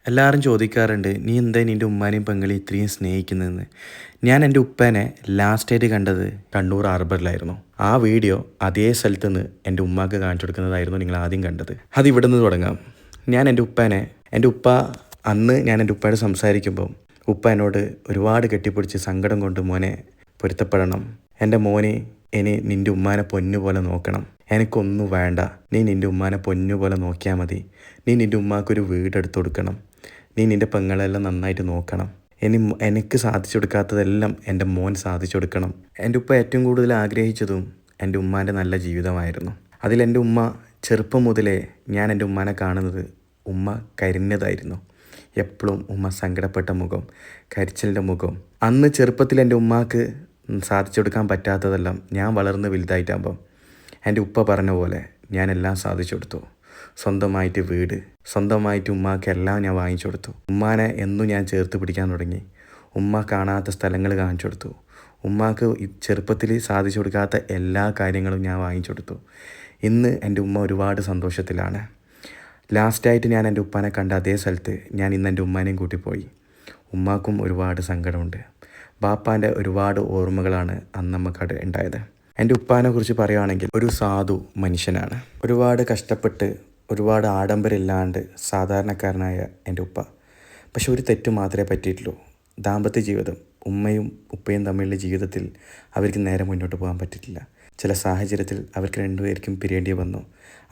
എല്ലാവരും ചോദിക്കാറുണ്ട്, നീ എന്താ നിൻ്റെ ഉമ്മാനെയും പെങ്ങളെയും ഇത്രയും സ്നേഹിക്കുന്നതെന്ന്. ഞാൻ എൻ്റെ ഉപ്പേനെ ലാസ്റ്റായിട്ട് കണ്ടത് കണ്ണൂർ ഹാർബറിലായിരുന്നു. ആ വീഡിയോ അതേ സ്ഥലത്ത് നിന്ന് എൻ്റെ ഉമ്മാക്ക് കാണിച്ചു കൊടുക്കുന്നതായിരുന്നു നിങ്ങൾ ആദ്യം കണ്ടത്. അത് ഇവിടെ നിന്ന് തുടങ്ങാം. ഞാൻ എൻ്റെ ഉപ്പ അന്ന് ഞാൻ എൻ്റെ ഉപ്പയോട് സംസാരിക്കുമ്പോൾ ഉപ്പ എന്നോട് ഒരുപാട് കെട്ടിപ്പിടിച്ച് സങ്കടം കൊണ്ട്, മോനെ പൊരുത്തപ്പെടണം, എൻ്റെ മോനെ ഇനി നിൻ്റെ ഉമ്മാനെ പൊന്നുപോലെ നോക്കണം, എനിക്കൊന്നും വേണ്ട, നീ നിൻ്റെ ഉമ്മാനെ പൊന്നുപോലെ നോക്കിയാൽ മതി, നീ നിൻ്റെ ഉമ്മാക്കൊരു വീടെടുത്ത് കൊടുക്കണം, നീ നിൻ്റെ പെങ്ങളെല്ലാം നന്നായിട്ട് നോക്കണം, എനിക്ക് സാധിച്ചു കൊടുക്കാത്തതെല്ലാം എൻ്റെ മോൻ സാധിച്ചു കൊടുക്കണം. എൻ്റെ ഉപ്പ ഏറ്റവും കൂടുതൽ ആഗ്രഹിച്ചതും എൻ്റെ ഉമ്മാൻ്റെ നല്ല ജീവിതമായിരുന്നു. അതിലെൻ്റെ ഉമ്മ ചെറുപ്പം മുതലേ ഞാൻ എൻ്റെ ഉമ്മാനെ കാണുന്നത് ഉമ്മ കരിഞ്ഞതായിരുന്നു. എപ്പോഴും ഉമ്മ സങ്കടപ്പെട്ട മുഖം, കരിച്ചലിൻ്റെ മുഖം. അന്ന് ചെറുപ്പത്തിൽ എൻ്റെ ഉമ്മാക്ക് സാധിച്ചു കൊടുക്കാൻ പറ്റാത്തതെല്ലാം ഞാൻ വളർന്ന് വലുതായിട്ടാകുമ്പം എൻ്റെ ഉപ്പ പറഞ്ഞ പോലെ ഞാനെല്ലാം സാധിച്ചു കൊടുത്തു. സ്വന്തമായിട്ട് വീട്, സ്വന്തമായിട്ട് ഉമ്മാക്കെല്ലാം ഞാൻ വാങ്ങിച്ചു കൊടുത്തു. ഉമ്മാനെ എന്നും ഞാൻ ചേർത്ത് പിടിക്കാൻ തുടങ്ങി. ഉമ്മ കാണാത്ത സ്ഥലങ്ങൾ കാണിച്ചു കൊടുത്തു. ഉമ്മാക്ക് ചെറുപ്പത്തിൽ സാധിച്ചു കൊടുക്കാത്ത എല്ലാ കാര്യങ്ങളും ഞാൻ വാങ്ങിച്ചു കൊടുത്തു. ഇന്ന് എൻ്റെ ഉമ്മ ഒരുപാട് സന്തോഷത്തിലാണ്. ലാസ്റ്റായിട്ട് ഞാൻ എൻ്റെ ഉപ്പാനെ കണ്ട അതേ സ്ഥലത്ത് ഞാൻ ഇന്ന് എൻ്റെ ഉമ്മാനെയും കൂട്ടിപ്പോയി. ഉമ്മാക്കും ഒരുപാട് സങ്കടമുണ്ട്. ബാപ്പാൻ്റെ ഒരുപാട് ഓർമ്മകളാണ് അന്ന് നമുക്കവിടെ ഉണ്ടായത്. എൻ്റെ ഉപ്പാനെ കുറിച്ച് പറയുകയാണെങ്കിൽ ഒരു സാധു മനുഷ്യനാണ്. ഒരുപാട് കഷ്ടപ്പെട്ട് ഒരുപാട് ആഡംബരമില്ലാണ്ട് സാധാരണക്കാരനായ എൻ്റെ ഉപ്പ. പക്ഷെ ഒരു തെറ്റ് മാത്രമേ പറ്റിയിട്ടുള്ളൂ. ദാമ്പത്യ ജീവിതം, ഉമ്മയും ഉപ്പയും തമ്മിലുള്ള ജീവിതത്തിൽ അവർക്ക് നേരെ മുന്നോട്ട് പോകാൻ പറ്റിയിട്ടില്ല. ചില സാഹചര്യത്തിൽ അവർക്ക് രണ്ടുപേർക്കും പിരിയേണ്ടി വന്നു.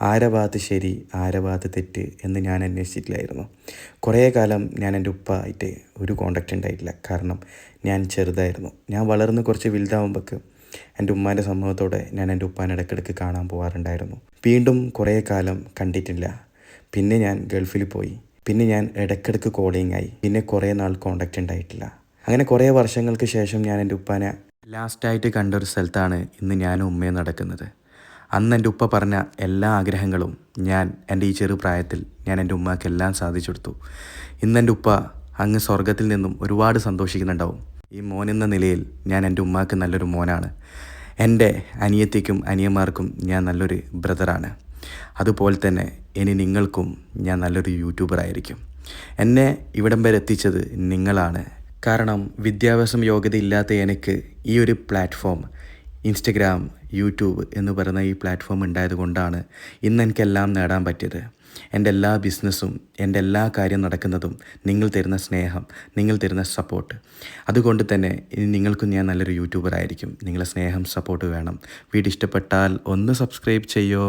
ആരെ ഭാഗത്ത് ശരി, ആരെ ഭാഗത്ത് തെറ്റ് എന്ന് ഞാൻ അന്വേഷിച്ചിട്ടില്ലായിരുന്നു. കുറേ കാലം ഞാൻ എൻ്റെ ഉപ്പ ആയിട്ട് ഒരു കോണ്ടാക്റ്റ് ഉണ്ടായിട്ടില്ല. കാരണം ഞാൻ ചെറുതായിരുന്നു. ഞാൻ വളർന്ന് കുറച്ച് വലുതാവുമ്പോഴേക്ക് എൻ്റെ ഉമ്മാൻ്റെ സമ്മതത്തോടെ ഞാൻ എൻ്റെ ഉപ്പാനെ ഇടയ്ക്കിടയ്ക്ക് കാണാൻ പോകാറുണ്ടായിരുന്നു. വീണ്ടും കുറേ കാലം കണ്ടിട്ടില്ല. പിന്നെ ഞാൻ ഗൾഫിൽ പോയി. പിന്നെ ഞാൻ ഇടയ്ക്കിടയ്ക്ക് കോളിംഗ് ആയി. പിന്നെ കുറേ നാൾ കോണ്ടാക്റ്റ് ഉണ്ടായിട്ടില്ല. അങ്ങനെ കുറേ വർഷങ്ങൾക്ക് ശേഷം ഞാൻ എൻ്റെ ഉപ്പാനെ ലാസ്റ്റായിട്ട് കണ്ട ഒരു സ്ഥലത്താണ് ഇന്ന് ഞാനും ഉമ്മയും നടക്കുന്നത്. അന്ന് എൻ്റെ ഉപ്പ പറഞ്ഞ എല്ലാ ആഗ്രഹങ്ങളും ഞാൻ എൻ്റെ ഈ ചെറുപ്രായത്തിൽ ഞാൻ എൻ്റെ ഉമ്മാക്കെല്ലാം സാധിച്ചു കൊടുത്തു. ഇന്ന് എൻ്റെ ഉപ്പ അങ്ങ് സ്വർഗത്തിൽ നിന്നും ഒരുപാട് സന്തോഷിക്കുന്നുണ്ടാവും. ഈ മോനെന്ന നിലയിൽ ഞാൻ എൻ്റെ ഉമ്മാക്ക് നല്ലൊരു മോനാണ്. എൻ്റെ അനിയത്തിക്കും അനിയന്മാർക്കും ഞാൻ നല്ലൊരു ബ്രദറാണ്. അതുപോലെ തന്നെ ഇനി നിങ്ങൾക്കും ഞാൻ നല്ലൊരു യൂട്യൂബറായിരിക്കും. എന്നെ ഇവിടം വരെ എത്തിച്ചത് നിങ്ങളാണ്. കാരണം വിദ്യാഭ്യാസം യോഗ്യതയില്ലാത്ത എനിക്ക് ഈ ഒരു പ്ലാറ്റ്ഫോം, ഇൻസ്റ്റഗ്രാം, യൂട്യൂബ് എന്ന് പറയുന്ന ഈ പ്ലാറ്റ്ഫോം ഉണ്ടായത് കൊണ്ടാണ് ഇന്ന് എനിക്കെല്ലാം നേടാൻ പറ്റിയത്. എൻ്റെ എല്ലാ ബിസിനസ്സും, എൻ്റെ എല്ലാ കാര്യം നടക്കുന്നതും നിങ്ങൾ തരുന്ന സ്നേഹം, നിങ്ങൾ തരുന്ന സപ്പോർട്ട്. അതുകൊണ്ട് തന്നെ ഇനി നിങ്ങൾക്കും ഞാൻ നല്ലൊരു യൂട്യൂബറായിരിക്കും. നിങ്ങളെ സ്നേഹം, സപ്പോർട്ട് വേണം. വീഡിയോ ഇഷ്ടപ്പെട്ടാൽ ഒന്ന് സബ്സ്ക്രൈബ് ചെയ്യോ.